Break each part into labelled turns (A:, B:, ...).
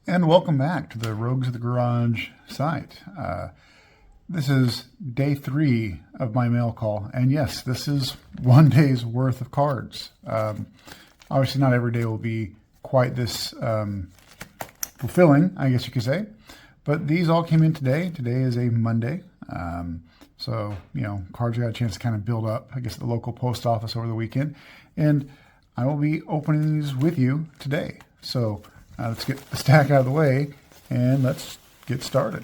A: And welcome back to the Rogues of the Garage site. This is day 3 of my mail call. And yes, this is one day's worth of cards. Obviously not every day will be quite this fulfilling, I guess you could say. But these all came in today. Today is a Monday. So, you know, cards got a chance to kind of build up, I guess, at the local post office over the weekend. And I will be opening these with you today. So let's get the stack out of the way and let's get started.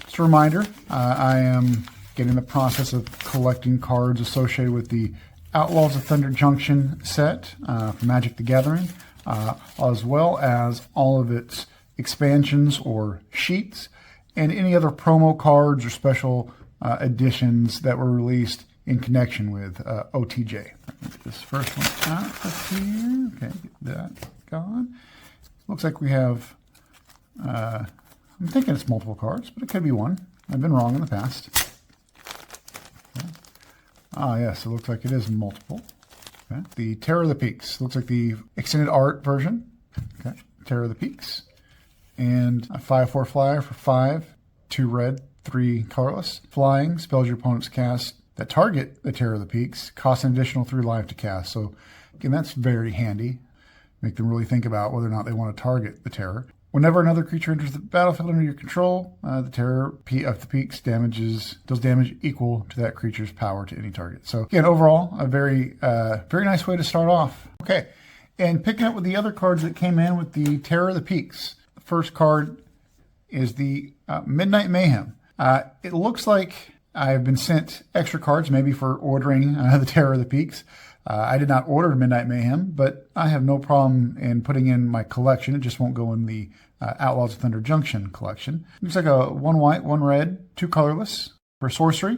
A: Just a reminder, I am getting the process of collecting cards associated with the Outlaws of Thunder Junction set from Magic the Gathering, as well as all of its expansions or sheets and any other promo cards or special editions that were released in connection with OTJ. Get this first one out of here. Okay, get that gone. Looks like we have, I'm thinking it's multiple cards, but it could be one. I've been wrong in the past. Okay. Ah, yes, it looks like it is multiple. Okay. The Terror of the Peaks. Looks like the extended art version. Okay, Terror of the Peaks. And a 5/4 flyer for 5, 2 red, 3 colorless. Flying spells your opponent's cast that target the Terror of the Peaks cost an additional 3 life to cast. So, again, that's very handy. Make them really think about whether or not they want to target the Terror. Whenever another creature enters the battlefield under your control, the Terror of the Peaks does damage equal to that creature's power to any target. So, again, overall, a very nice way to start off. Okay, and picking up with the other cards that came in with the Terror of the Peaks. The first card is the Midnight Mayhem. It looks like I've been sent extra cards, maybe for ordering the Terror of the Peaks. I did not order Midnight Mayhem, but I have no problem in putting in my collection. It just won't go in the Outlaws of Thunder Junction collection. Looks like a 1 white, 1 red, 2 colorless for sorcery.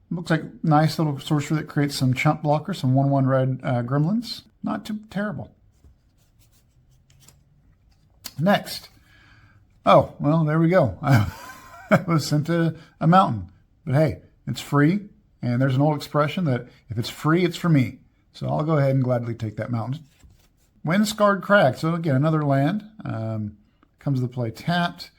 A: Looks like a nice little sorcery that creates some chump blockers, some 1/1 red gremlins. Not too terrible. Next. Oh, well, there we go. I was sent to a mountain. But hey, it's free, and there's an old expression that if it's free, it's for me. So I'll go ahead and gladly take that mountain. Windscarred Crag. So again, another land. Comes into play tapped,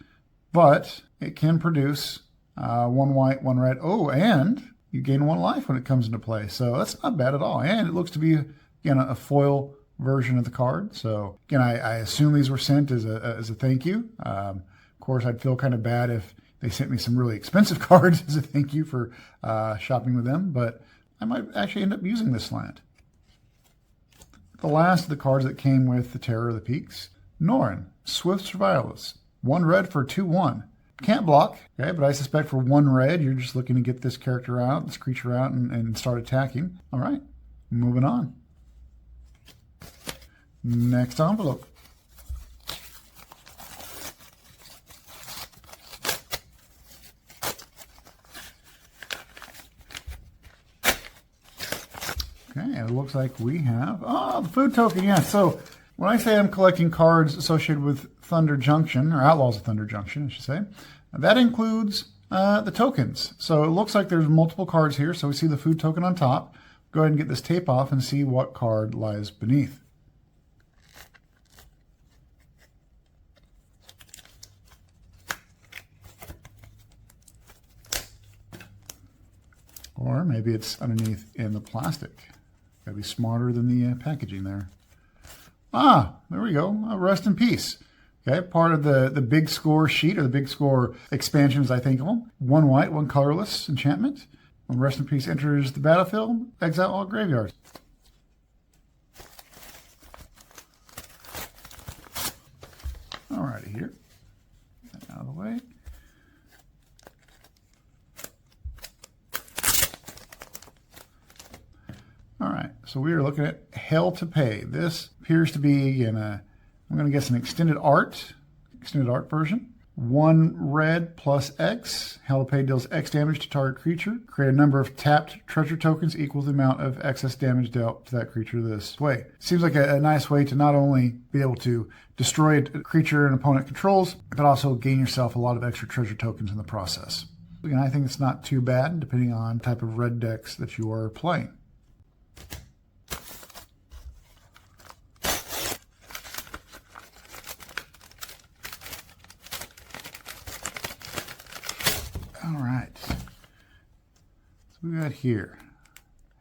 A: but it can produce 1 white, 1 red. Oh, and you gain 1 life when it comes into play. So that's not bad at all. And it looks to be, again, a foil version of the card. So again, I assume these were sent as a thank you. Of course, I'd feel kind of bad if they sent me some really expensive cards as a thank you for shopping with them, but I might actually end up using this land. The last of the cards that came with the Terror of the Peaks. Norrin, Swift Survivalist. 1 red for 2/1. Can't block, okay, but I suspect for 1 red, you're just looking to get this character out, this creature out, and start attacking. All right, moving on. Next envelope. Okay, and it looks like we have, the food token, yeah. So when I say I'm collecting cards associated with Thunder Junction, or Outlaws of Thunder Junction, I should say, that includes the tokens. So it looks like there's multiple cards here. So we see the food token on top. Go ahead and get this tape off and see what card lies beneath. Or maybe it's underneath in the plastic. Gotta be smarter than the packaging there. Ah, there we go. Rest in peace. Okay, part of the big score sheet, or the big score expansions, I think of them. 1 white, 1 colorless enchantment. When Rest in Peace enters the battlefield, exile all graveyards. Alrighty here. Get that out of the way. All right, so we are looking at Hell to Pay. This appears to be in I'm going to guess an extended art version. 1 red plus X. Hell to Pay deals X damage to target creature. Create a number of tapped treasure tokens equal to the amount of excess damage dealt to that creature this way. Seems like a nice way to not only be able to destroy a creature an opponent controls, but also gain yourself a lot of extra treasure tokens in the process. Again, I think it's not too bad, depending on the type of red decks that you are playing. All right. So we got here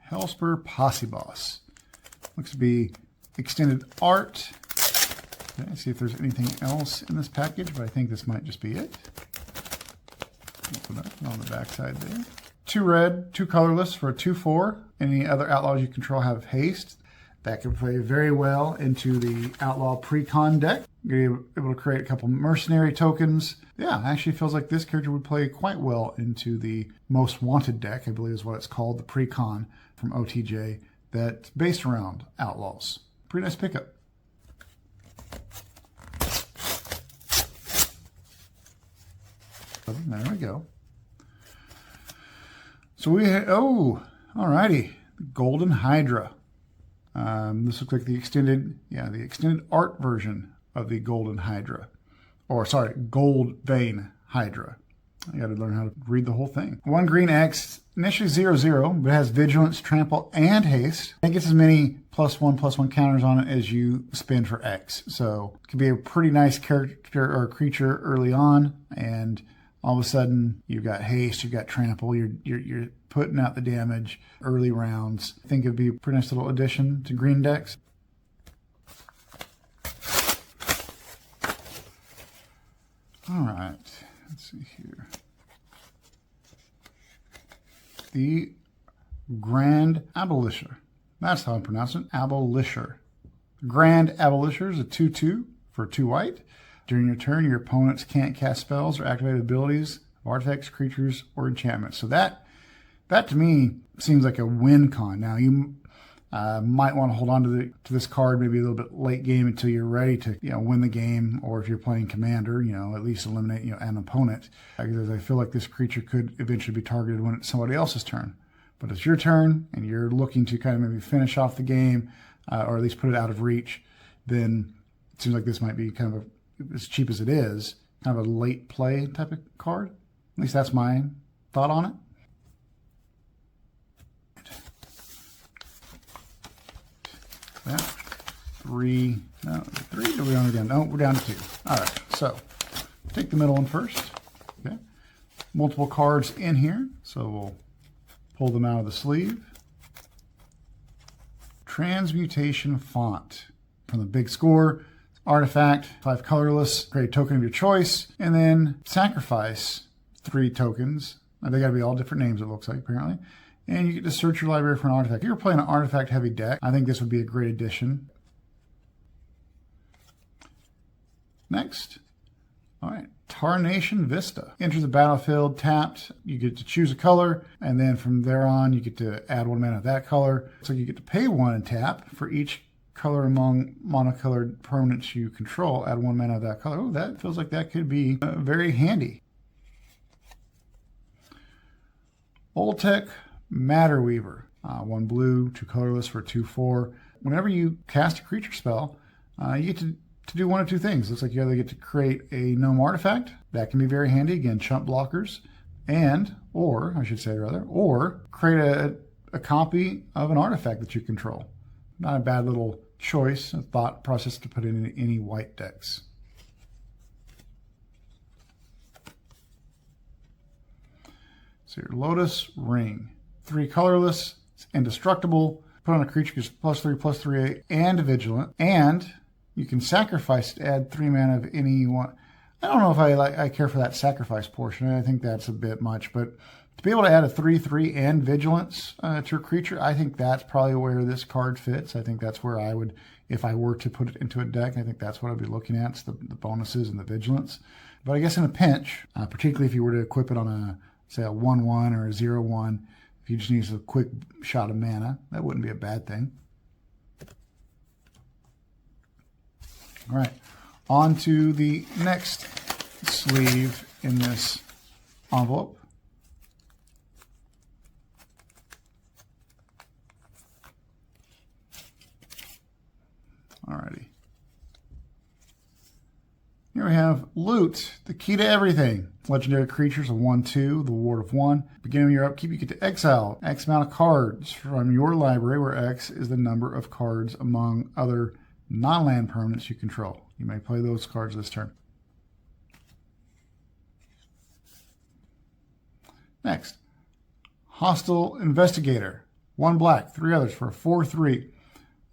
A: Hellspur Posse Boss. Looks to be extended art. Okay, see if there's anything else in this package, but I think this might just be it. Open up on the back side there. 2 red, 2 colorless for a 2/4. Any other outlaws you control have haste. That can play very well into the Outlaw pre-con deck. You're able to create a couple mercenary tokens. Yeah, actually feels like this character would play quite well into the Most Wanted deck, I believe is what it's called, the pre-con from OTJ, that's based around Outlaws. Pretty nice pickup. There we go. So we have, oh, alrighty, the Golden Hydra. This looks like the extended art version of the Golden Hydra. Or, sorry, Gold Vein Hydra. I got to learn how to read the whole thing. 1 green X, initially 0/0, but has Vigilance, Trample, and Haste. It gets as many +1/+1 counters on it as you spend for X. So it could be a pretty nice character or creature early on, and all of a sudden you've got Haste, you've got Trample, you're putting out the damage early rounds. I think it'd be a pretty nice little addition to green decks. All right, let's see here. The Grand Abolisher. That's how I pronounce it, Abolisher. Grand Abolisher is a 2/2 for 2 white. During your turn, your opponents can't cast spells or activate abilities of artifacts, creatures, or enchantments. So that to me seems like a win con. Now you might want to hold on to this card maybe a little bit late game until you're ready to win the game, or if you're playing commander, at least eliminate an opponent. Because I feel like this creature could eventually be targeted when it's somebody else's turn. But it's your turn and you're looking to kind of maybe finish off the game, or at least put it out of reach, then it seems like this might be kind of as cheap as it is, kind of a late play type of card. At least that's my thought on it. That 3, no, 3, are we only down? No, we're down to 2. All right, so take the middle one first. Okay, multiple cards in here, so we'll pull them out of the sleeve. Transmutation Font from the big score. Artifact, 5 colorless, create a token of your choice, and then sacrifice 3 tokens. Now, they got to be all different names, it looks like, apparently. And you get to search your library for an artifact. If you're playing an artifact-heavy deck, I think this would be a great addition. Next, all right, Tarnation Vista. Enters the battlefield tapped. You get to choose a color, and then from there on, you get to add 1 mana of that color. So you get to pay 1 and tap for each color among monocolored permanents you control. Add 1 mana of that color. Oh, that feels like that could be very handy. Old Tech Matter Weaver. 1 blue, 2 colorless for 2/4. Whenever you cast a creature spell, you get to do 1 of 2 things. Looks like you either get to create a gnome artifact. That can be very handy. Again, chump blockers. Or create a copy of an artifact that you control. Not a bad little choice, a thought process to put in any white decks. So your Lotus Ring. 3 colorless, it's indestructible. Put on a creature gets +3/+3 and vigilant. And you can sacrifice to add 3 mana of any one. I don't know if I care for that sacrifice portion. I think that's a bit much, but to be able to add a 3/3 and vigilance to a creature, I think that's probably where this card fits. I think that's where I would, if I were to put it into a deck, I think that's what I'd be looking at, the bonuses and the vigilance. But I guess in a pinch, particularly if you were to equip it on a, say, a 1/1 or a 0/1, if you just need a quick shot of mana, that wouldn't be a bad thing. All right, on to the next sleeve in this envelope. Alrighty. Here we have Loot, the key to everything. Legendary creatures of 1/2, the Ward of 1. Beginning of your upkeep, you get to exile X amount of cards from your library, where X is the number of cards among other non-land permanents you control. You may play those cards this turn. Next, Hostile Investigator. 1 black, 3 others for a 4/3.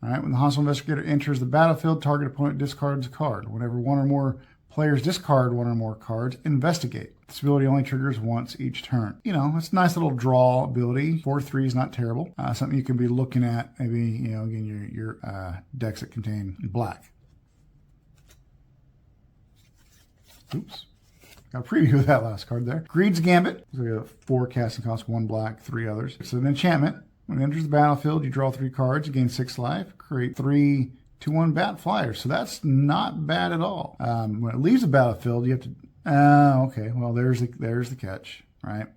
A: All right, when the Hostile Investigator enters the battlefield, target opponent discards a card. Whenever one or more players discard one or more cards, investigate. This ability only triggers once each turn. You know, it's a nice little draw ability. 4/3 is not terrible. Something you can be looking at, maybe, you know, again, your decks that contain black. Oops. Got a preview of that last card there. Greed's Gambit. So we have 4 casting costs, 1 black, 3 others. It's an enchantment. When it enters the battlefield, you draw 3 cards, you gain 6 life, create 3 2/1 bat flyers. So that's not bad at all. When it leaves the battlefield, you have to... okay, well, there's the catch, right?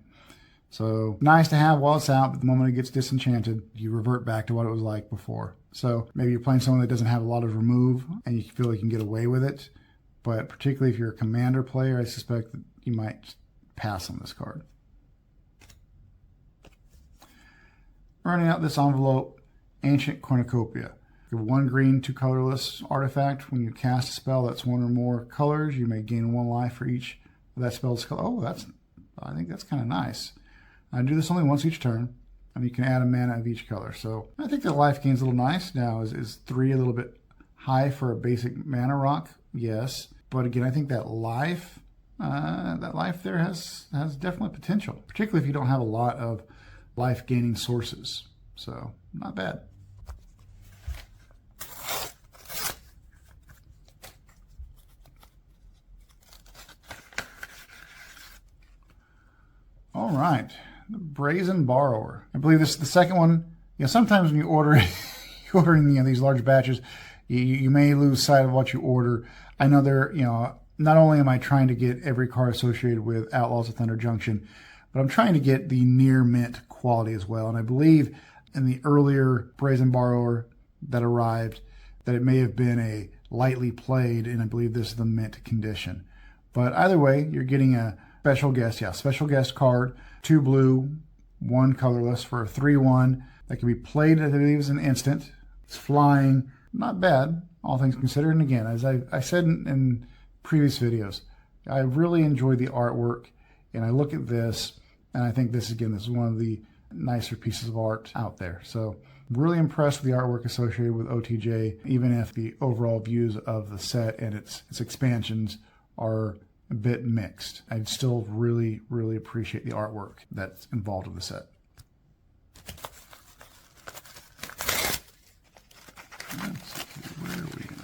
A: So nice to have while it's out, but the moment it gets disenchanted, you revert back to what it was like before. So maybe you're playing someone that doesn't have a lot of remove, and you feel like you can get away with it. But particularly if you're a commander player, I suspect that you might pass on this card. Running out this envelope, Ancient Cornucopia. You have 1 green, 2 colorless artifact. When you cast a spell that's 1 or more colors, you may gain 1 life for each of that spell's color. Oh, I think that's kind of nice. I do this only once each turn, and you can add a mana of each color. So I think the life gain's a little nice. Now, is 3 a little bit high for a basic mana rock? Yes. But again, I think that life there has definitely potential, particularly if you don't have a lot of life-gaining sources. So, not bad. All right, the Brazen Borrower. I believe this is the second one. You know, sometimes when you order, these large batches, you may lose sight of what you order. I know not only am I trying to get every card associated with Outlaws of Thunder Junction, but I'm trying to get the near mint quality as well. And I believe in the earlier Brazen Borrower that arrived, that it may have been a lightly played, and I believe this is the mint condition. But either way, you're getting a special guest card, 2 blue, 1 colorless for a 3/1 that can be played, I believe, as an instant. It's flying, not bad, all things considered. And again, as I said in previous videos, I really enjoy the artwork, and I look at this, and I think this is one of the nicer pieces of art out there. So really impressed with the artwork associated with OTJ, even if the overall views of the set and its expansions are a bit mixed. I still really, really appreciate the artwork that's involved with the set. Let's see, where are we at?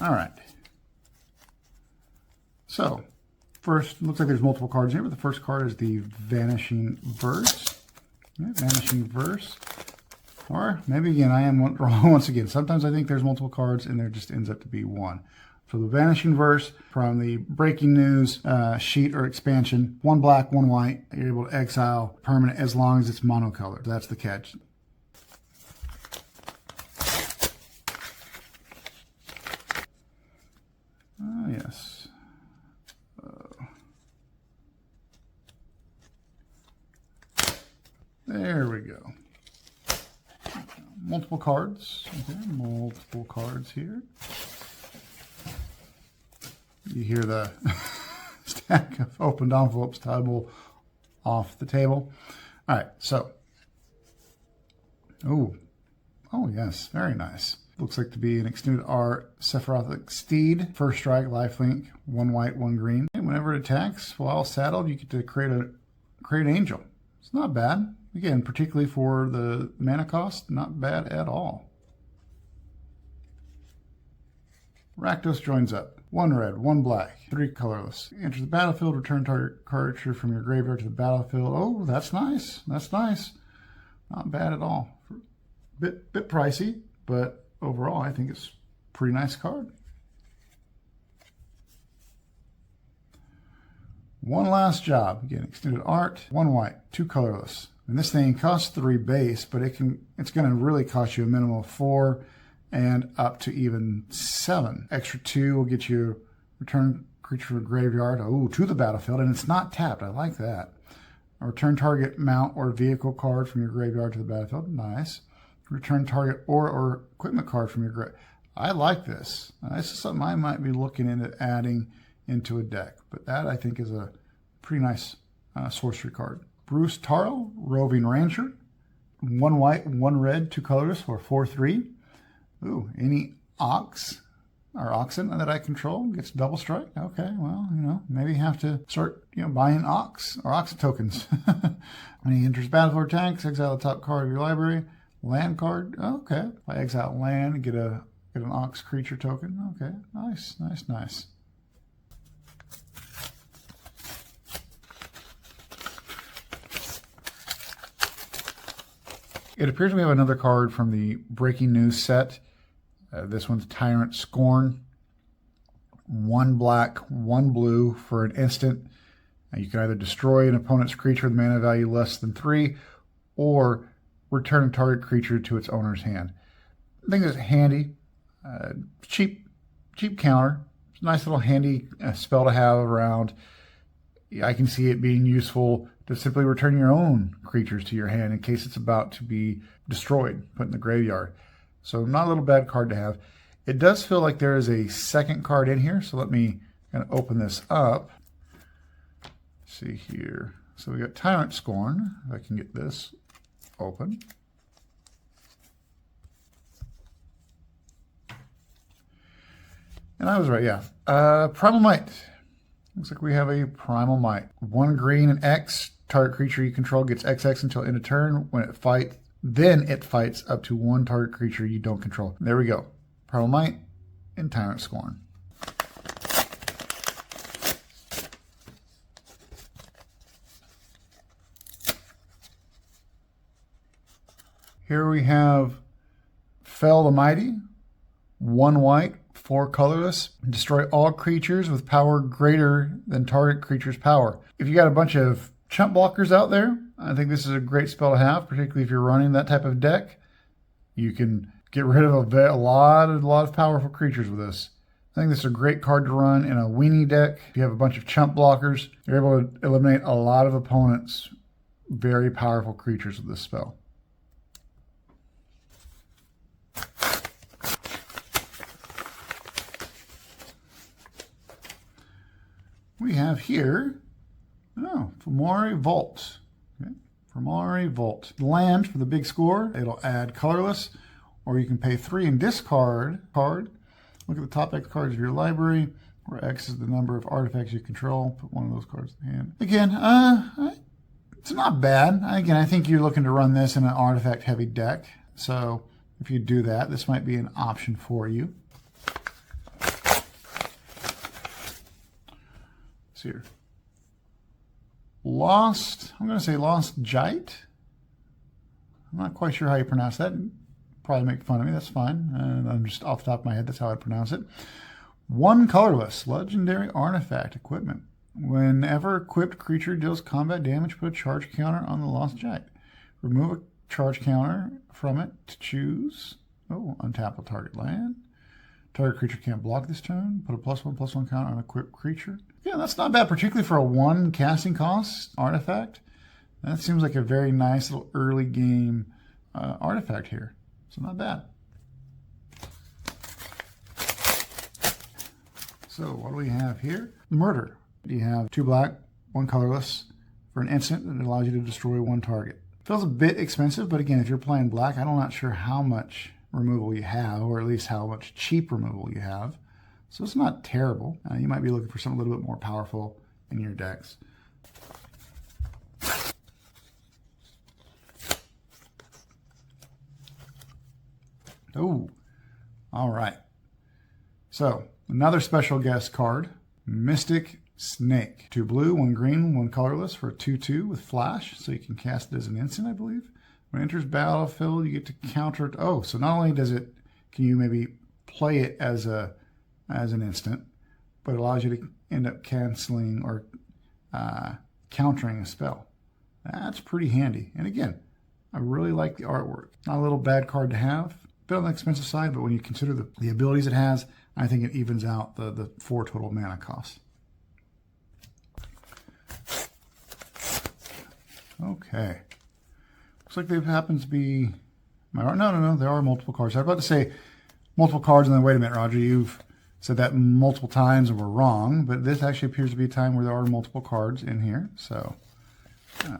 A: All right. So, first, looks like there's multiple cards here, but the first card is the Vanishing Verse. Yeah, Vanishing Verse. Or maybe again, I am wrong once again. Sometimes I think there's multiple cards and there just ends up to be 1. So the Vanishing Verse from the Breaking News sheet or expansion, 1 black, 1 white. You're able to exile permanent as long as it's monocolored. That's the catch. Yes. There we go. Multiple cards. Okay, multiple cards here. You hear the stack of opened envelopes tumble off the table. All right, so. Oh, yes, very nice. Looks like to be an extended art Sephirothic Steed. First strike, lifelink, 1 white, 1 green. And whenever it attacks, while saddled, you get to create an angel. It's not bad. Again, particularly for the mana cost, not bad at all. Rakdos joins up. 1 red, 1 black, 3 colorless. Enters the battlefield, return target card from your graveyard to the battlefield. Oh, that's nice. That's nice. Not bad at all. Bit pricey, but overall, I think it's a pretty nice card. One last job. Again, extended art, 1 white, 2 colorless. And this thing costs 3 base, but it's going to really cost you a minimum of 4 and up to even 7. Extra 2 will get you return creature from the graveyard to the battlefield, and it's not tapped. I like that. A return target mount or vehicle card from your graveyard to the battlefield. Nice. Return target or equipment card from your graveyard. I like this. This is something I might be looking into adding into a deck. But that, I think, is a pretty nice sorcery card. Bruce Taro, Roving Rancher. 1 white, 1 red, 2 colorless for 4/3. Ooh, any ox or oxen that I control gets double strike. Okay, well, maybe have to start, buying ox or oxen tokens. When he enters battlefield tanks, exile the top card of your library. Land card. Okay, if I exile land, get an ox creature token. Okay, nice, nice, nice. It appears we have another card from the Breaking News set. This one's Tyrant Scorn. 1 black, 1 blue for an instant. You can either destroy an opponent's creature with mana value less than 3, or return a target creature to its owner's hand. I think it's handy. Cheap counter. It's a nice little handy spell to have around. I can see it being useful to simply return your own creatures to your hand in case it's about to be destroyed, put in the graveyard. So not a little bad card to have. It does feel like there is a second card in here, so let me kind of open this up. Let's see here. So we got Tyrant Scorn. If I can get this open. And I was right, yeah. Primal Might. Looks like we have a Primal Might. 1 green and X. Target creature you control gets XX until end of turn. When it fights, then it fights up to 1 target creature you don't control. There we go. Primal Might and Tyrant Scorn. Here we have Fell the Mighty. 1 white, 4 colorless. Destroy all creatures with power greater than target creature's power. If you got a bunch of chump blockers out there, I think this is a great spell to have, particularly if you're running that type of deck. You can get rid of a lot of powerful creatures with this. I think this is a great card to run in a weenie deck. If you have a bunch of chump blockers, you're able to eliminate a lot of opponents' very powerful creatures with this spell. We have here, Fomori Vault. Okay. Fomori Vault. Land for the big score. It'll add colorless, or you can pay 3 and discard card. Look at the top X cards of your library, where X is the number of artifacts you control. Put one of those cards in the hand. Again, it's not bad. Again, I think you're looking to run this in an artifact-heavy deck. So if you do that, this might be an option for you. Here. I'm going to say Lost Jite. I'm not quite sure how you pronounce that. Probably make fun of me. That's fine. I'm just off the top of my head. That's how I'd pronounce it. 1 colorless. Legendary artifact equipment. Whenever equipped creature deals combat damage, put a charge counter on the Lost Jite. Remove a charge counter from it to choose. Untap a target land. Target creature can't block this turn. Put a +1/+1 counter on equipped creature. Yeah, that's not bad, particularly for a 1 casting cost artifact. That seems like a very nice little early game artifact here. So not bad. So what do we have here? Murder. You have 2 black, 1 colorless for an instant that allows you to destroy 1 target. Feels a bit expensive, but again, if you're playing black, I'm not sure how much removal you have, or at least how much cheap removal you have. So it's not terrible. You might be looking for something a little bit more powerful in your decks. Oh, all right. So another special guest card, Mystic Snake. 2 blue, 1 green, 1 colorless for a 2/2 with flash. So you can cast it as an instant, I believe. When it enters battlefield, you get to counter it. Oh, so not only can you maybe play it as an instant, but it allows you to end up canceling or countering a spell. That's pretty handy. And again, I really like the artwork. Not a little bad card to have. A bit on the expensive side, but when you consider the abilities it has, I think it evens out the 4 total mana costs. Okay. Looks like there happens to be... No, there are multiple cards. I was about to say, multiple cards, and then wait a minute, Roger, you've said that multiple times and we're wrong, but this actually appears to be a time where there are multiple cards in here. So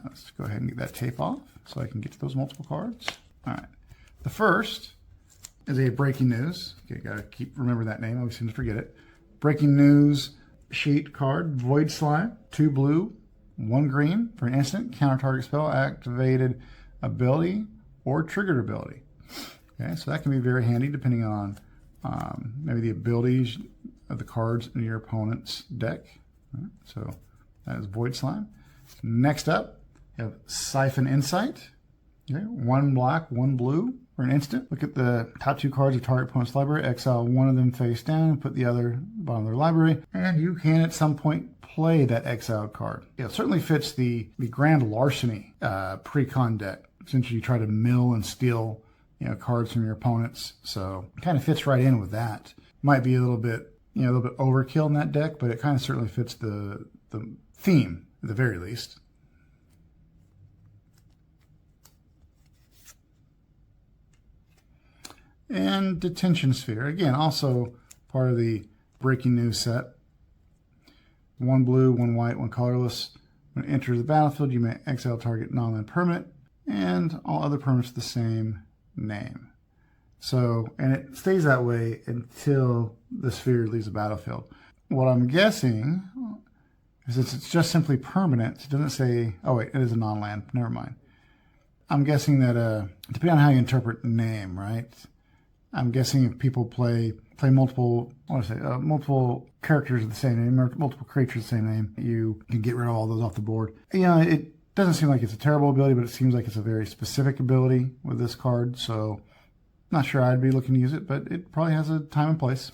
A: let's go ahead and get that tape off so I can get to those multiple cards. All right. The first is a breaking news. Okay, gotta remember that name. I always seem to forget it. Breaking news sheet card, Void Slime, 2 blue, 1 green for an instant, counter target spell, activated ability, or triggered ability. Okay, so that can be very handy depending on maybe the abilities of the cards in your opponent's deck. Right, so that is Void Slime. Next up, you have Siphon Insight. Okay, 1 black, 1 blue for an instant. Look at the top 2 cards of target opponent's library. Exile one of them face down and put the other bottom of their library. And you can at some point play that exiled card. It certainly fits the Grand Larceny pre-con deck. Essentially, you try to mill and steal cards from your opponents. So it kind of fits right in with that. Might be a little bit overkill in that deck, but it kind of certainly fits the theme at the very least. And Detention Sphere, again, also part of the Breaking News set. 1 blue, 1 white, 1 colorless. When it enters the battlefield, you may exile target non-land permanent, and all other permanents with the same name. So, and it stays that way until the sphere leaves the battlefield. What I'm guessing is it's just simply permanent. It doesn't say, oh wait, it is a non-land, never mind. I'm guessing that, depending on how you interpret the name, right? I'm guessing if people play multiple, multiple characters of the same name, or multiple creatures of the same name, you can get rid of all those off the board. It doesn't seem like it's a terrible ability, but it seems like it's a very specific ability with this card. So, not sure I'd be looking to use it, but it probably has a time and place.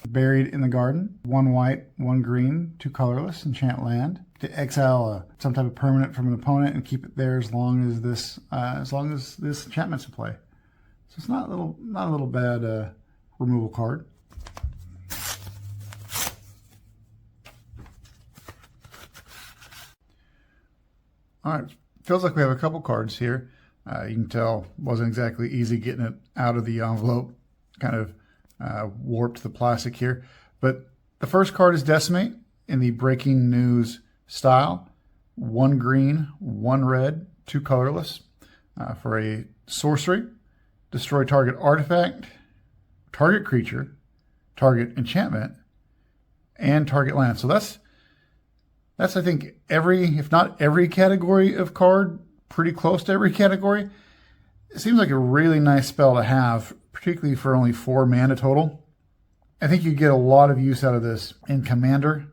A: Buried in the Garden, 1 white, 1 green, 2 colorless, enchant land. To exile some type of permanent from an opponent and keep it there as long as this enchantment's in play. So it's not a little bad removal card. All right, feels like we have a couple cards here. You can tell it wasn't exactly easy getting it out of the envelope. Kind of warped the plastic here. But the first card is Decimate in the Breaking News style. 1 green, 1 red, 2 colorless. For a sorcery, destroy target artifact, target creature, target enchantment, and target land. So that's I think if not every category of card, pretty close to every category. It seems like a really nice spell to have, particularly for only 4 mana total. I think you get a lot of use out of this in Commander.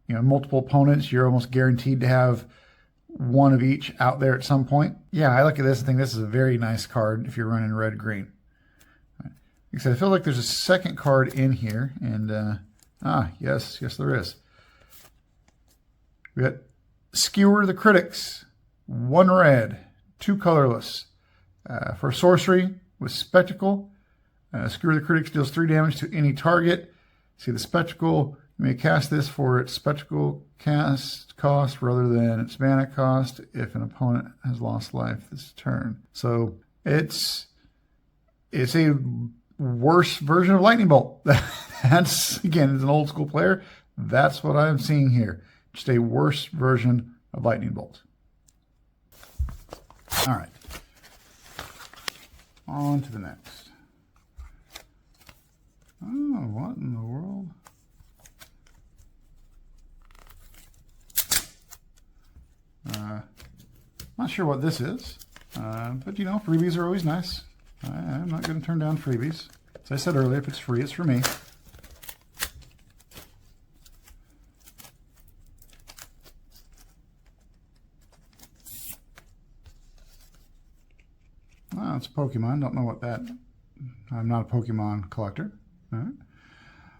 A: Multiple opponents, you're almost guaranteed to have one of each out there at some point. Yeah, I look at this and think this is a very nice card if you're running red-green. Like I said, I feel like there's a second card in here, and yes, there is. We got Skewer the Critics, 1 red, 2 colorless. For sorcery with Spectacle, Skewer the Critics deals 3 damage to any target. See the Spectacle. You may cast this for its Spectacle cast cost rather than its mana cost if an opponent has lost life this turn. So it's a worse version of Lightning Bolt. That's, again, as an old school player, that's what I'm seeing here. Just a worse version of Lightning Bolt. All right. On to the next. Oh, what in the world? Not sure what this is, but freebies are always nice. I'm not going to turn down freebies. As I said earlier, if it's free, it's for me. Oh, it's Pokemon. Don't know what that. I'm not a Pokemon collector. All right.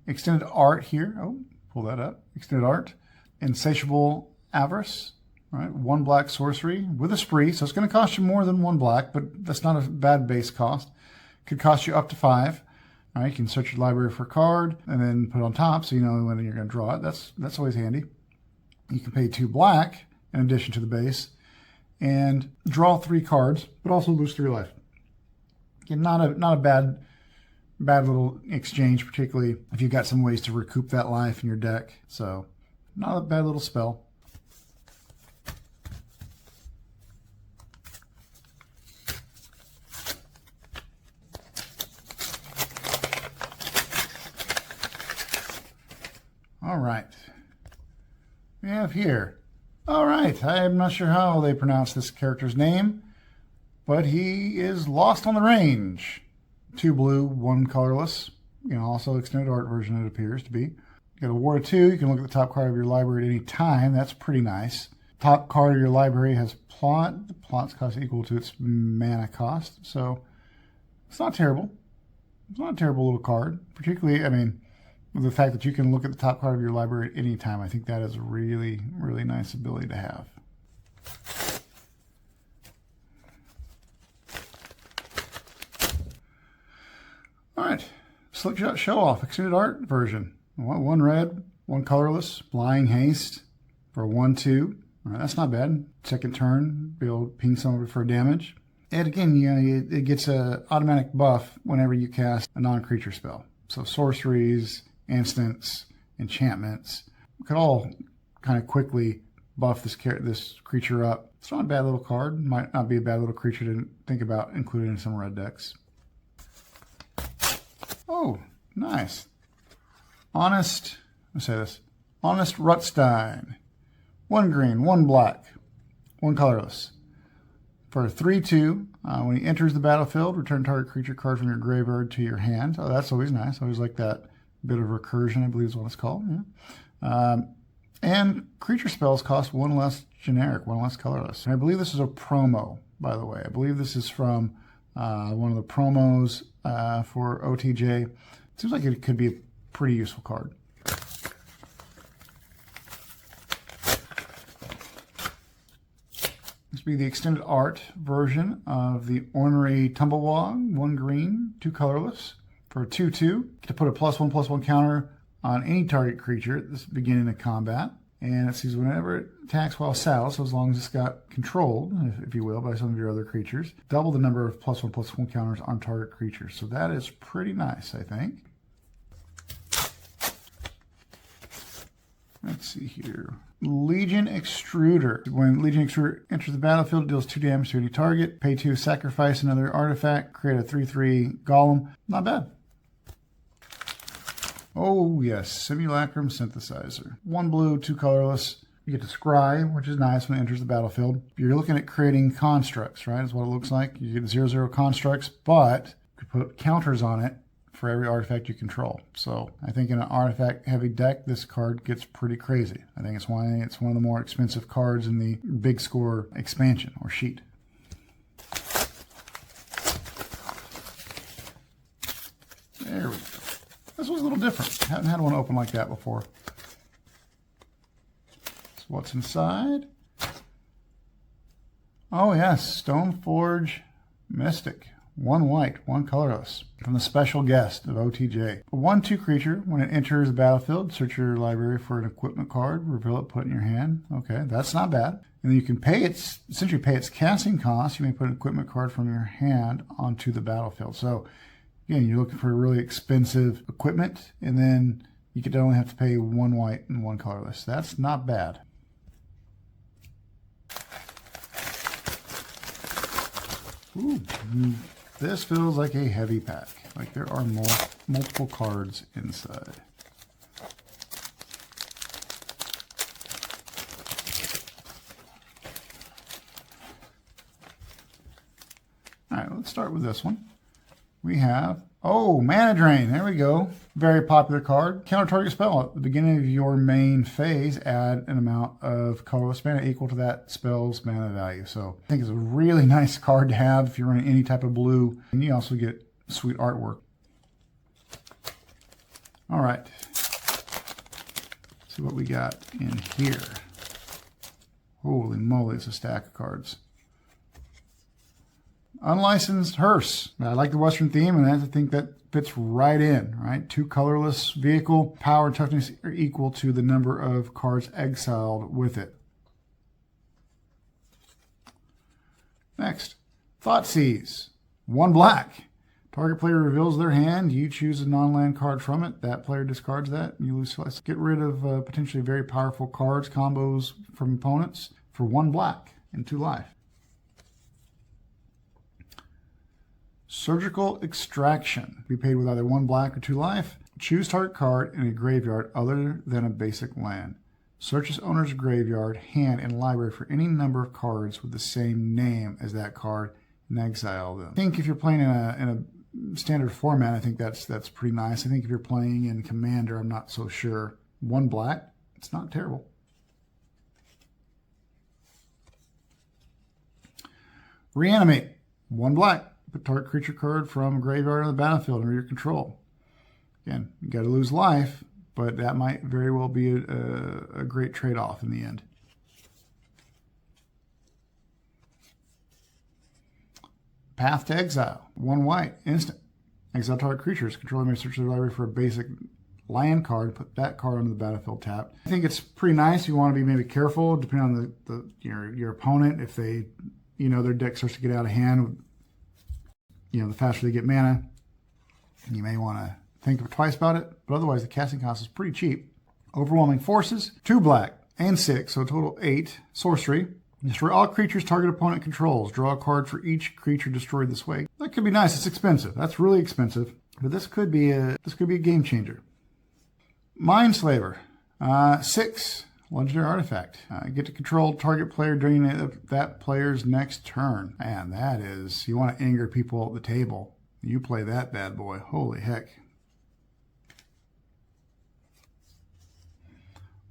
A: Extended art here. Oh, pull that up. Extended art. Insatiable Avarice. All right, 1 black sorcery with a spree, so it's going to cost you more than 1 black, but that's not a bad base cost. Could cost you up to 5. All right, you can search your library for a card and then put it on top so you know when you're going to draw it. That's always handy. You can pay 2 black in addition to the base and draw 3 cards, but also lose 3 life. Again, not a bad little exchange, particularly if you've got some ways to recoup that life in your deck. So not a bad little spell. All right. We have here. All right. I'm not sure how they pronounce this character's name, but he is Lost on the Range. 2 blue, 1 colorless. You know, also extended art version it appears to be. You got a War of 2. You can look at the top card of your library at any time. That's pretty nice. Top card of your library has plot. The plot's cost equal to its mana cost. So it's not terrible. It's not a terrible little card. Particularly, I mean, the fact that you can look at the top card of your library at any time. I think that is a really, really nice ability to have. All right, Slick Shot Show Off, extended art version. 1 red, 1 colorless, Flying Haste for a 1/2. All right, that's not bad. Second turn, be able to ping somebody for damage. And again, you know, it gets an automatic buff whenever you cast a non-creature spell. So sorceries, instants, enchantments could all kind of quickly buff this creature up. It's not a bad little card. Might not be a bad little creature to think about including in some red decks. Oh, nice. Honest Rutstein. 1 green, 1 black, 1 colorless. For a 3/2, when he enters the battlefield, return target creature card from your graveyard to your hand. Oh, that's always nice. I always like that bit of recursion, I believe is what it's called. Yeah. And creature spells cost 1 less generic, 1 less colorless. And I believe this is a promo, by the way. I believe this is from one of the promos for OTJ. It seems like it could be a pretty useful card. This will be the extended art version of the Ornery Tumblewog, 1 green, 2 colorless. For a 2/2, to put a +1/+1 counter on any target creature at the beginning of combat. And it says whenever it attacks while saddled, so as long as it's got controlled, if you will, by some of your other creatures, double the number of +1/+1 counters on target creatures. So that is pretty nice, I think. Let's see here. Legion Extruder. When Legion Extruder enters the battlefield, it deals 2 damage to any target. Pay 2, sacrifice another artifact, create a 3/3 golem. Not bad. Oh, yes, Simulacrum Synthesizer. 1 blue, 2 colorless. You get to scry, which is nice when it enters the battlefield. You're looking at creating constructs, right? Is what it looks like. You get 0/0 constructs, but you can put counters on it for every artifact you control. So I think in an artifact-heavy deck, this card gets pretty crazy. I think it's one of the more expensive cards in the Big Score expansion or sheet. There we go. This was a little different. Haven't had one open like that before. So what's inside? Oh yes, Stoneforge Mystic. 1 white, 1 colorless. From the special guest of OTJ. A 1/2 creature, when it enters the battlefield, search your library for an equipment card, reveal it, put it in your hand. Okay, that's not bad. And then you can essentially pay its casting cost. You may put an equipment card from your hand onto the battlefield. So again, you're looking for really expensive equipment, and then you could only have to pay 1 white and 1 colorless. That's not bad. Ooh, this feels like a heavy pack. Like there are multiple cards inside. All right, let's start with this one. We have, Mana Drain. There we go. Very popular card. Counter target spell. At the beginning of your main phase, add an amount of colorless mana equal to that spell's mana value. So I think it's a really nice card to have if you're running any type of blue. And you also get sweet artwork. All right. Let's see what we got in here. Holy moly, it's a stack of cards. Unlicensed Hearse. I like the Western theme, and I think that fits right in, right? 2 colorless vehicle. Power and toughness are equal to the number of cards exiled with it. Next, Thoughtseize. 1 black. Target player reveals their hand. You choose a non-land card from it. That player discards that. You lose twice. Get rid of potentially very powerful cards, combos from opponents for 1 black and 2 life. Surgical Extraction. Be paid with either 1 black or 2 life. Choose target card in a graveyard other than a basic land. Search its owner's graveyard, hand, and library for any number of cards with the same name as that card and exile them. I think if you're playing in a standard format, I think that's pretty nice. I think if you're playing in Commander, I'm not so sure. 1 black, it's not terrible. Reanimate. 1 black. Put target creature card from a graveyard on the battlefield under your control. Again, you got to lose life, but that might very well be a great trade-off in the end. Path to Exile. 1 white. Instant. Exile target creatures. Controller may search the library for a basic land card. Put that card onto the battlefield tapped. I think it's pretty nice. You want to be maybe careful depending on your opponent. If they, their deck starts to get out of hand, the faster they get mana, you may want to think twice about it. But otherwise, the casting cost is pretty cheap. Overwhelming Forces. 2 black and 6, so a total 8. Sorcery. Destroy all creatures target opponent controls. Draw a card for each creature destroyed this way. That could be nice. It's expensive. That's really expensive. But this could be a game changer. Mindslaver. 6. Legendary artifact. Get to control target player during that player's next turn. Man, that is... You want to anger people at the table. You play that bad boy. Holy heck.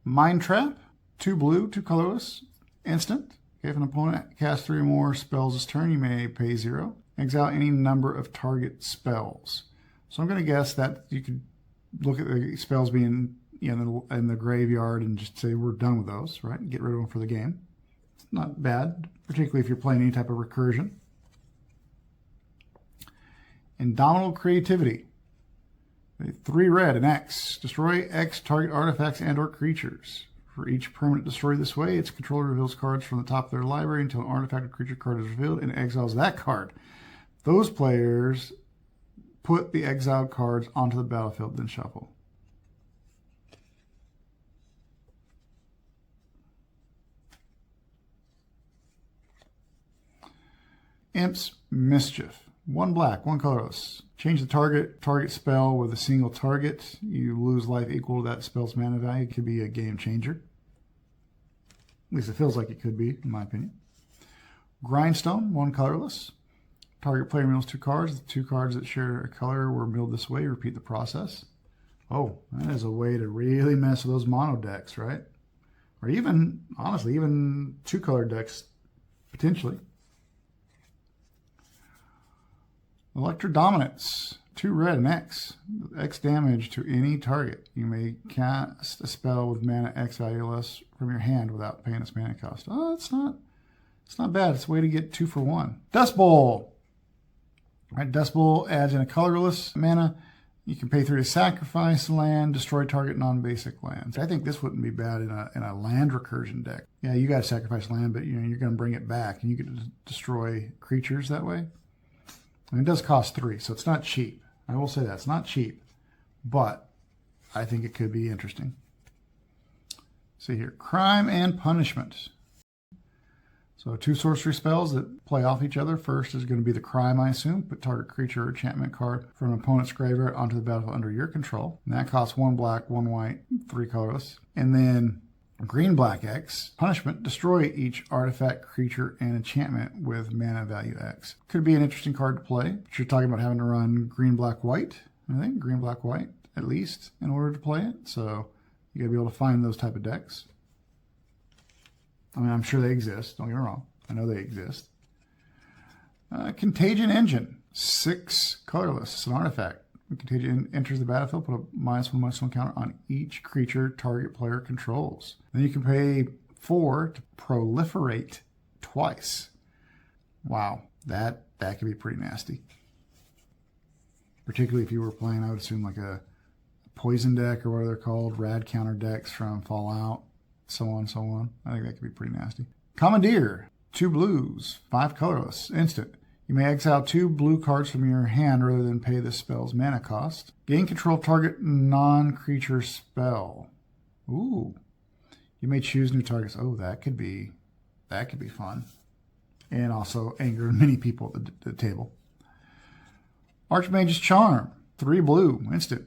A: Mind Trap. 2 blue, 2 colorless. Instant. If an opponent casts 3 or more spells this turn, you may pay 0. Exile any number of target spells. So I'm going to guess that you could look at the spells being in the graveyard and just say we're done with those, right? Get rid of them for the game. It's not bad, particularly if you're playing any type of recursion. Indomitable Creativity. 3 red and X. Destroy X target artifacts and or creatures. For each permanent destroyed this way, its controller reveals cards from the top of their library until an artifact or creature card is revealed and exiles that card. Those players put the exiled cards onto the battlefield, then shuffle. Imp's Mischief. 1 black, 1 colorless. Change the target spell with a single target. You lose life equal to that spell's mana value. It could be a game changer. At least it feels like it could be, in my opinion. Grindstone, 1 colorless. Target player mills 2 cards. The 2 cards that share a color were milled this way. Repeat the process. Oh, that is a way to really mess with those mono decks, right? Or even, honestly, even 2-color decks, potentially. Electrodominance. 2 red and X. X damage to any target. You may cast a spell with mana X value less from your hand without paying its mana cost. Oh, it's not bad. It's a way to get 2 for 1. Dust Bowl. All right, Dust Bowl adds in a colorless mana. You can pay 3 to sacrifice land, destroy target non-basic lands. I think this wouldn't be bad in a land recursion deck. Yeah, you got to sacrifice land, but you're going to bring it back, and you get to destroy creatures that way. And it does cost 3, so it's not cheap. I will say that. It's not cheap, but I think it could be interesting. See here. Crime and Punishment. So 2 sorcery spells that play off each other. First is going to be the Crime, I assume. Put target creature or enchantment card from an opponent's graveyard onto the battlefield under your control. And that costs 1 black, 1 white, 3 colorless. And then green, black, X. Punishment. Destroy each artifact, creature, and enchantment with mana value X. Could be an interesting card to play. But you're talking about having to run green, black, white. I think green, black, white, at least, in order to play it. So you got to be able to find those type of decks. I mean, I'm sure they exist. Don't get me wrong. I know they exist. Contagion Engine. 6 colorless. It's an artifact. When Contagion enters the battlefield, put a -1/-1 counter on each creature target player controls. Then you can pay 4 to proliferate twice. Wow, that could be pretty nasty. Particularly if you were playing, I would assume, like a poison deck or what they're called, rad counter decks from Fallout, so on, so on. I think that could be pretty nasty. Commandeer. 2 blues, 5 colorless, instant. You may exile 2 blue cards from your hand rather than pay the spell's mana cost. Gain control of target non-creature spell. Ooh. You may choose new targets. Oh, that could be fun. And also anger many people at the table. Archmage's Charm. 3 blue. Instant.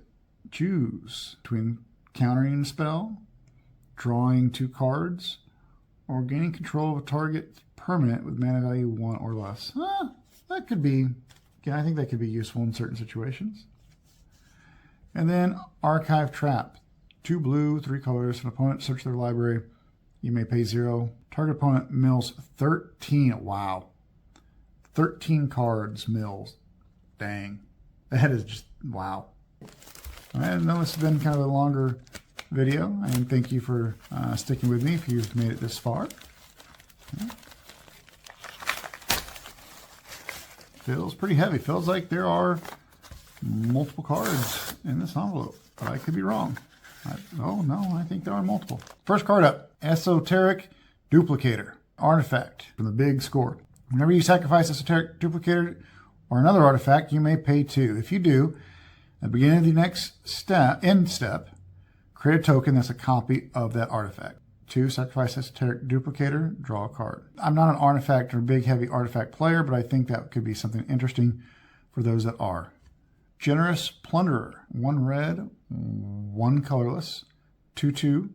A: Choose between countering the spell, drawing 2 cards, or gaining control of a target permanent with mana value 1 or less. That could be, I think that could be useful in certain situations. And then Archive Trap. 2 blue, 3 colors. If an opponent search their library, you may pay 0. Target opponent mills 13. Wow. 13 cards mills. Dang. That is just, wow. I know this has been kind of a longer video, and thank you for sticking with me if you've made it this far. Okay. Feels pretty heavy. Feels like there are multiple cards in this envelope, but I could be wrong. Oh no, I think there are multiple. First card up, Esoteric Duplicator. Artifact from the big score. Whenever you sacrifice Esoteric Duplicator or another artifact, you may pay 2. If you do, at the beginning of the next step, end step, create a token that's a copy of that artifact. 2, sacrifice Esoteric Duplicator, draw a card. I'm not an artifact or big heavy artifact player, but I think that could be something interesting for those that are. Generous Plunderer. 1 red, 1 colorless, 2/2,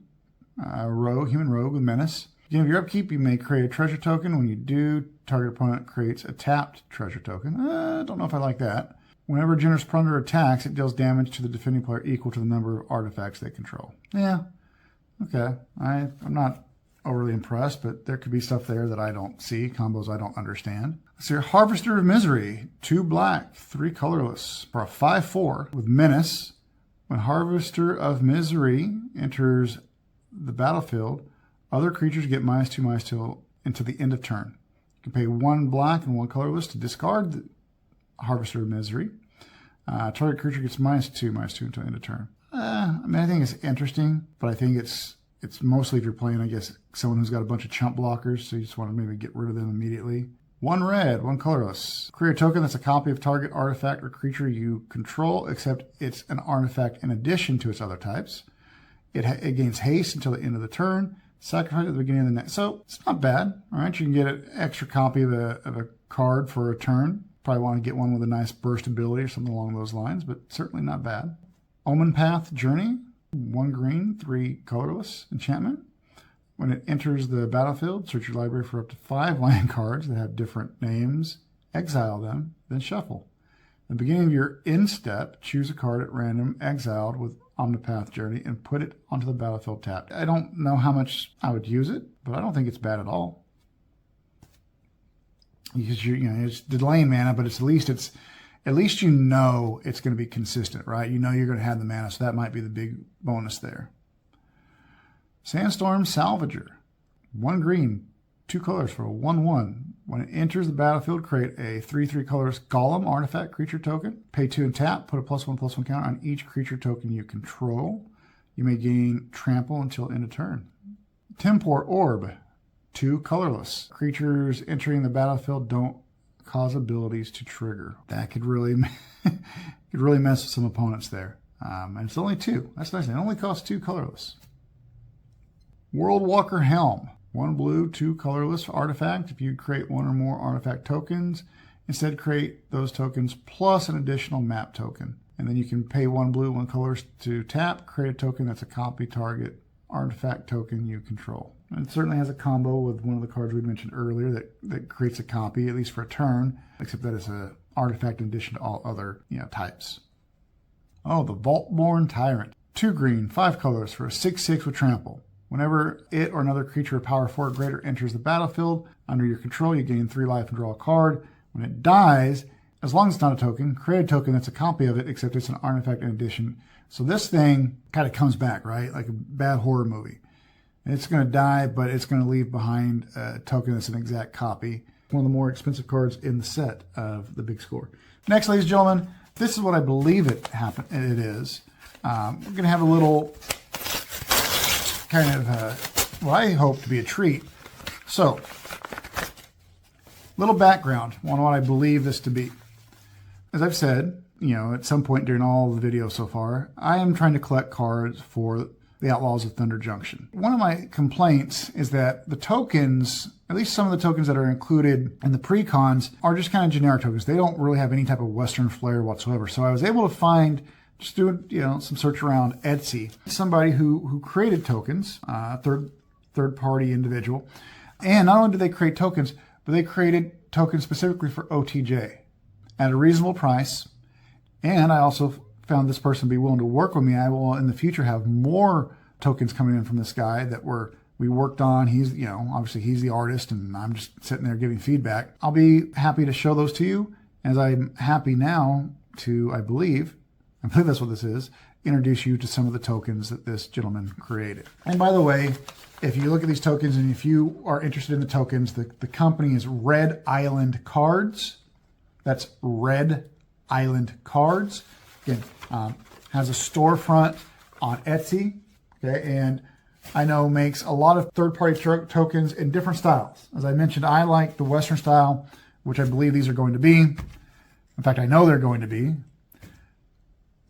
A: human rogue with menace. At the beginning of your upkeep, you may create a treasure token. When you do, target opponent creates a tapped treasure token. Don't know if I like that. Whenever Generous Plunderer attacks, it deals damage to the defending player equal to the number of artifacts they control. Yeah, okay. I'm not overly impressed, but there could be stuff there that I don't see, combos I don't understand. Let's see here. Harvester of Misery. 2 black, 3 colorless for a 5/4 with menace. When Harvester of Misery enters the battlefield, other creatures get -2/-2 until the end of turn. You can pay 1 black and 1 colorless to discard the Harvester of Misery. Target creature gets -2/-2 until end of turn. I mean, I think it's interesting, but I think it's mostly if you're playing, I guess, someone who's got a bunch of chump blockers, so you just want to maybe get rid of them immediately. 1 red, 1 colorless. Create a token that's a copy of target artifact or creature you control, except it's an artifact in addition to its other types. It gains haste until the end of the turn. Sacrifice at the beginning of the next. So it's not bad. All right, you can get an extra copy of a card for a turn. Probably want to get one with a nice burst ability or something along those lines, but certainly not bad. Omen Path Journey. 1 green, 3 colorless enchantment. When it enters the battlefield, search your library for up to 5 land cards that have different names, exile them, then shuffle. At the beginning of your end step, choose a card at random, exiled with Omnipath Journey, and put it onto the battlefield tapped. I don't know how much I would use it, but I don't think it's bad at all. Because it's delaying mana, but at least you know it's going to be consistent, right? You know you're going to have the mana, so that might be the big bonus there. Sandstorm Salvager. 1 green, 2 colors for a 1/1. When it enters the battlefield, create a 3/3 colors Golem artifact creature token. Pay 2 and tap. Put a +1/+1 counter on each creature token you control. You may gain trample until end of turn. Tempor Orb. 2 colorless. Creatures entering the battlefield don't cause abilities to trigger. That could really mess with some opponents there. And it's only 2. That's nice. It only costs 2 colorless. Worldwalker Helm. 1 blue, 2 colorless artifact. If you create 1 or more artifact tokens, instead create those tokens plus an additional map token. And then you can pay 1 blue, 1 colorless to tap, create a token that's a copy target artifact token you control. And it certainly has a combo with one of the cards we mentioned earlier that creates a copy, at least for a turn, except that it's an artifact in addition to all other types. Oh, the Vaultborn Tyrant. 2 green, 5 colors for a 6/6 with trample. Whenever it or another creature of power 4 or greater enters the battlefield under your control, you gain 3 life and draw a card. When it dies, as long as it's not a token, create a token that's a copy of it, except it's an artifact in addition. So this thing kind of comes back, right? Like a bad horror movie. And it's going to die, but it's going to leave behind a token that's an exact copy. One of the more expensive cards in the set of the big score. Next, ladies and gentlemen, this is what I believe it is. We're going to have a little kind of what I hope to be a treat. So Little background on what I believe this to be. As I've said, at some point during all the videos so far, I am trying to collect cards for the Outlaws of Thunder Junction. One of my complaints is that the tokens, at least some of the tokens that are included in the pre-cons, are just kind of generic tokens. They don't really have any type of Western flair whatsoever. So I was able to find, just doing some search around Etsy, somebody who created tokens, third-party individual. And not only did they create tokens, but they created tokens specifically for OTJ at a reasonable price. And I also found this person to be willing to work with me. I will in the future have more tokens coming in from this guy that we worked on. He's, obviously he's the artist and I'm just sitting there giving feedback. I'll be happy to show those to you, as I'm happy now to, I believe that's what this is, introduce you to some of the tokens that this gentleman created. And by the way, if you look at these tokens and if you are interested in the tokens, the company is Red Island Cards. That's Red Island Cards. Again, has a storefront on Etsy, okay, and I know makes a lot of third-party tokens in different styles. As I mentioned, I like the Western style, which I believe these are going to be. In fact, I know they're going to be.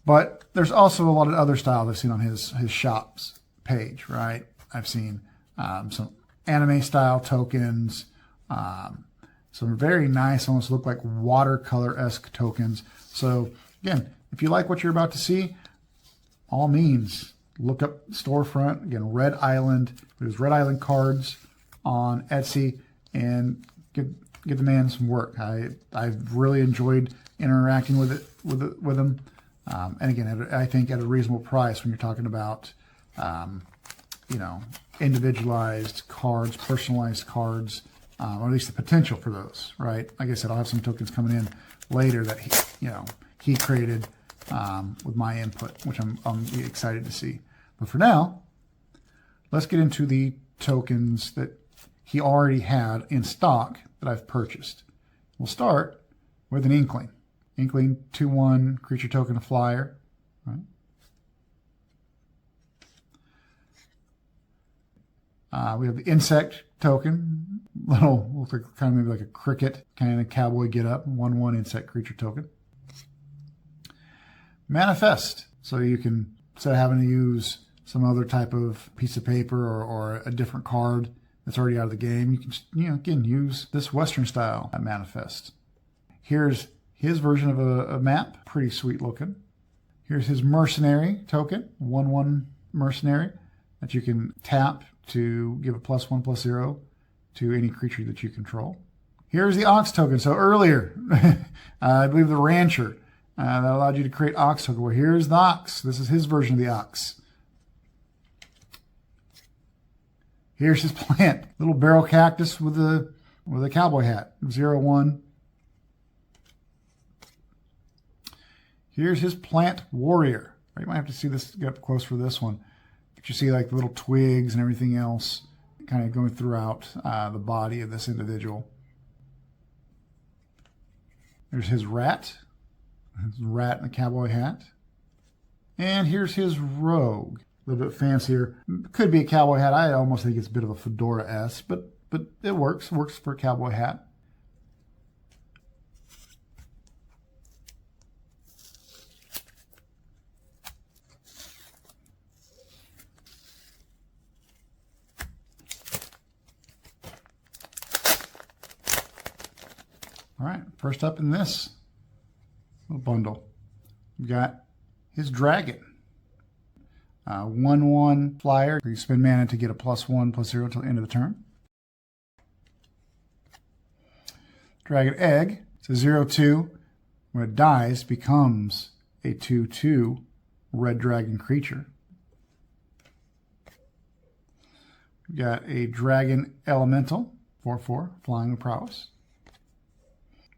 A: But there's also a lot of other styles I've seen on his shop's page, right? I've seen some anime-style tokens, some very nice, almost look like watercolor-esque tokens. So, again, if you like what you're about to see, all means, look up storefront. Again, Red Island. There's Red Island Cards on Etsy, and get the man some work. I've really enjoyed interacting with him. And again, I think at a reasonable price when you're talking about, individualized cards, personalized cards, or at least the potential for those, right? Like I said, I'll have some tokens coming in later that he created with my input, which I'm excited to see. But for now, let's get into the tokens that he already had in stock that I've purchased. We'll start with an Inkling. Inkling 2/1 creature token, a flyer. Right? We have the insect token, looks like kind of maybe like a cricket, kind of cowboy get up, 1/1 insect creature token. Manifest, so you can, instead of having to use some other type of piece of paper or a different card that's already out of the game, you can just, again, use this Western style manifest. Here's his version of a map, pretty sweet looking. Here's his mercenary token, 1/1 mercenary that you can tap to give a +1/+0 to any creature that you control. Here's the Ox token. So earlier, I believe the Rancher, that allowed you to create Ox token. Well, here's the Ox. This is his version of the Ox. Here's his plant, little barrel cactus with a cowboy hat, 0/1. Here's his plant warrior. You might have to see this, get up close for this one. But you see like the little twigs and everything else kind of going throughout the body of this individual. There's his rat. His rat in a cowboy hat. And here's his rogue. A little bit fancier. Could be a cowboy hat. I almost think it's a bit of a fedora-esque, but it works. Works for a cowboy hat. All right, first up in this little bundle, we've got his dragon. 1/1 flyer. You spend mana to get a +1/+0 until the end of the turn. Dragon egg. It's a 0/2. When it dies, becomes a 2/2 red dragon creature. We've got a dragon elemental, 4/4, flying with prowess.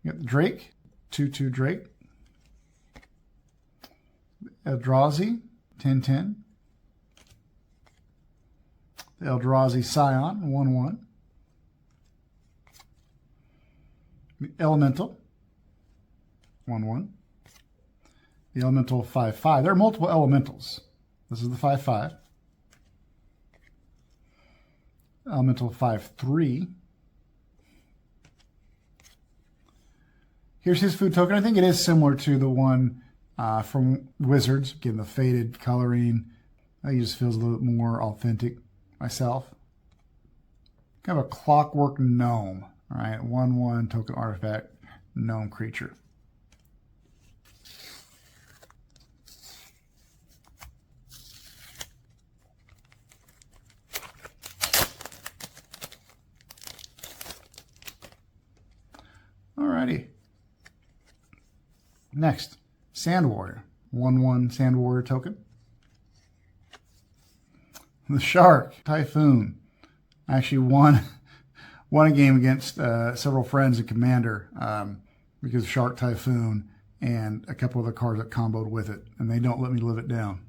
A: You got the Drake, 2/2 Drake. Eldrazi, 10/10. The Eldrazi Scion, 1/1. Elemental, 1/1. The Elemental 5/5. There are multiple elementals. This is the 5/5. Elemental 5/3. Here's his food token. I think it is similar to the one from Wizards. Again, the faded coloring. I think it just feels a little bit more authentic myself. Kind of a clockwork gnome. All right, 1/1 token artifact gnome creature. Alrighty. Next, Sand Warrior. 1/1 Sand Warrior token. The Shark Typhoon. I actually won a game against several friends in Commander because of Shark Typhoon and a couple of the cards that comboed with it, and they don't let me live it down.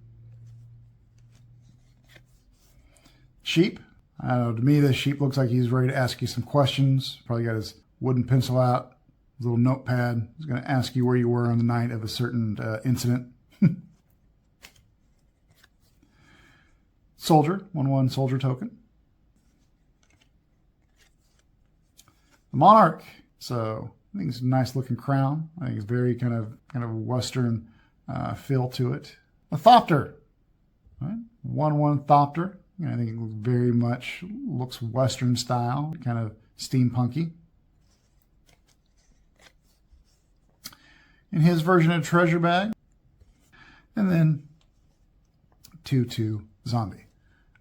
A: Sheep. I don't know, to me, this sheep looks like he's ready to ask you some questions. Probably got his wooden pencil out, his little notepad. He's going to ask you where you were on the night of a certain incident. Soldier, 1/1 soldier token. The Monarch. So I think it's a nice looking crown. I think it's very kind of Western feel to it. A Thopter. Right? 1/1 Thopter. I think it very much looks Western style, kind of steampunky. In his version of Treasure Bag. And then 2/2 Zombie.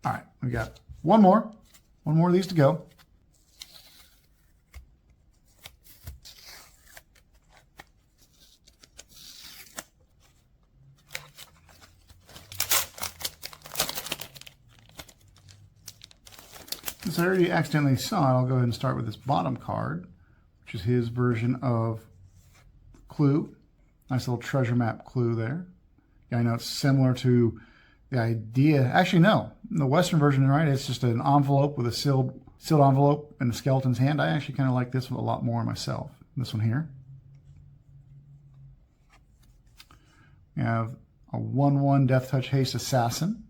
A: All right, we got one more of these to go. Since I already accidentally saw it, I'll go ahead and start with this bottom card, which is his version of Clue. Nice little treasure map clue there. Yeah, I know it's similar to the idea. Actually, no. The Western version, right, it's just an envelope with a sealed envelope in the skeleton's hand. I actually kind of like this one a lot more myself. This one here. We have a 1/1 Death Touch Haste Assassin.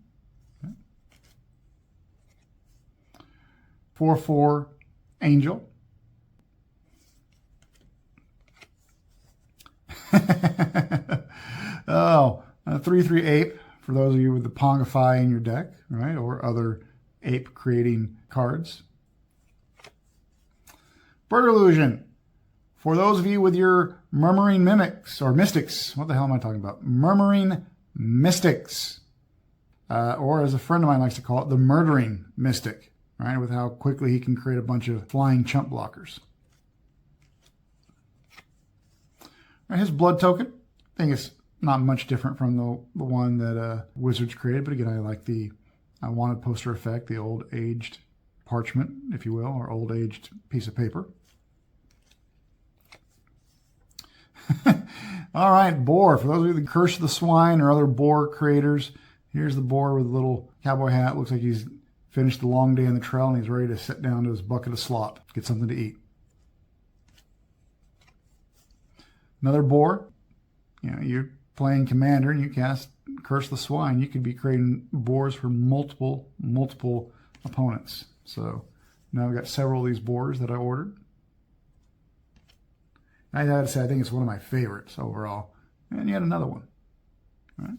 A: 4/4 Angel. Oh, a 3/3 Ape for those of you with the Pongify in your deck, right, or other ape creating cards. Bird Illusion. For those of you with your Murmuring Mimics or Mystics. What the hell am I talking about? Murmuring Mystics. Or as a friend of mine likes to call it, the Murdering Mystic. Right, with how quickly he can create a bunch of flying chump blockers. Right, his blood token, I think it's not much different from the one that Wizards created, but again, I like the wanted poster effect, the old aged parchment, if you will, or old aged piece of paper. All right, boar. For those of you that Curse of the Swine or other boar creators, here's the boar with a little cowboy hat. Looks like he's finished the long day on the trail and he's ready to sit down to his bucket of slop, get something to eat. Another boar. You know, you're playing Commander and you cast Curse the Swine. You could be creating boars for multiple opponents. So now I've got several of these boars that I ordered. I gotta say, I think it's one of my favorites overall. And yet another one. All right.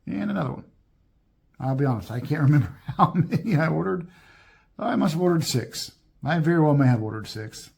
A: And another one. I'll be honest, I can't remember how many I ordered. I must have ordered 6. I very well may have ordered 6.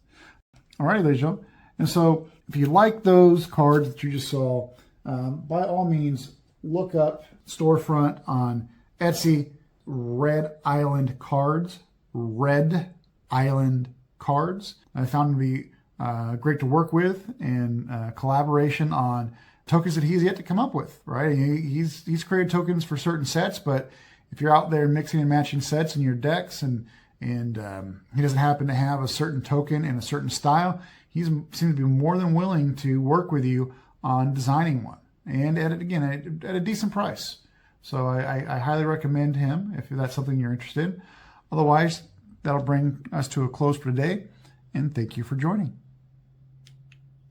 A: All right, ladies and gentlemen. And so if you like those cards that you just saw, by all means, look up storefront on Etsy, Red Island Cards. Red Island Cards. I found them to be great to work with and collaboration on tokens that he's yet to come up with, right? He's created tokens for certain sets, but if you're out there mixing and matching sets in your decks and he doesn't happen to have a certain token in a certain style, he seems to be more than willing to work with you on designing one, and at a decent price. So I highly recommend him if that's something you're interested in. Otherwise, that'll bring us to a close for today, and thank you for joining.